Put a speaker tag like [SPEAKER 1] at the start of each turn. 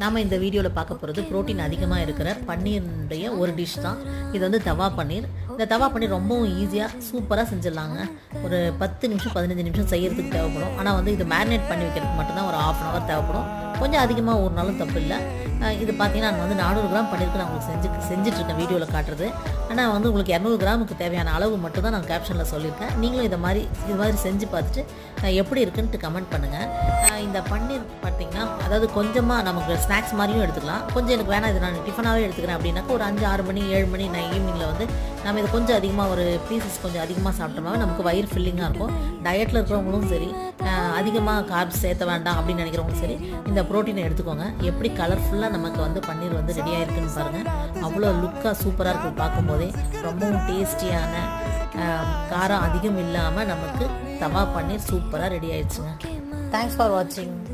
[SPEAKER 1] நாம் இந்த வீடியோவில் பார்க்க போகிறது புரோட்டீன் அதிகமாக இருக்கிற பன்னீருடைய ஒரு டிஷ் தான். இது வந்து தவா பன்னீர். இந்த தவா பன்னீர் ரொம்பவும் ஈஸியாக சூப்பராக செஞ்சிடலாங்க. ஒரு 10 நிமிஷம் 15 நிமிஷம் செய்கிறதுக்கு தேவைப்படும். ஆனால் வந்து இது மேரினேட் பண்ணி வைக்கிறதுக்கு மட்டும்தான் ஒரு 1/2 hour தேவைப்படும். கொஞ்சம் அதிகமாக ஒரு நாளும் தப்பு இல்லை. இது பார்த்தீங்கன்னா நான் வந்து 400 கிராம் பன்னீருக்கு நான் உங்களுக்கு செஞ்சுட்ருக்கேன் வீடியோவில் காட்டுறது. ஆனால் வந்து உங்களுக்கு 200 கிராமுக்கு தேவையான அளவு மட்டும் தான் நான் கேப்ஷனில் சொல்லியிருக்கேன். நீங்களும் இது மாதிரி செஞ்சு பார்த்துட்டு எப்படி இருக்குன்ட்டு கமெண்ட் பண்ணுங்கள். இந்த பன்னீர் பார்த்திங்கன்னா அதாவது கொஞ்சமாக நமக்கு ஸ்நாக்ஸ் மாதிரியும் எடுத்துக்கலாம். கொஞ்சம் எனக்கு வேணாம், இது நான் டிஃபனாகவே எடுத்துக்கிறேன் அப்படின்னாக்கா ஒரு 5 6 மணி 7 மணி நான் ஈவினிங்கில் வந்து நம்ம இது கொஞ்சம் அதிகமாக ஒரு பீசஸ் கொஞ்சம் அதிகமாக சாப்பிட்டோம்னா நமக்கு வயிறு ஃபில்லிங்காக இருக்கும். டயட்டில் இருக்கிறவங்களும் சரி, அதிகமாக கார்ப்ஸ் சேர்த்த வேண்டாம் அப்படின்னு நினைக்கிறவங்களும் சரி, இந்த ப்ரோட்டீனை எடுத்துக்கோங்க. எப்படி கலர்ஃபுல்லாக நமக்கு வந்து பன்னீர் வந்து ரெடி ஆகிருக்குன்னு பாருங்கள். அவ்வளோ லுக்காக சூப்பராக இருக்குது பார்க்கும்போதே. ரொம்பவும் டேஸ்டியான, காரம் அதிகம் இல்லாமல் நமக்கு தவா பன்னீர் சூப்பராக ரெடி ஆயிடுச்சுங்க. தேங்க்ஸ் ஃபார் வாட்சிங்.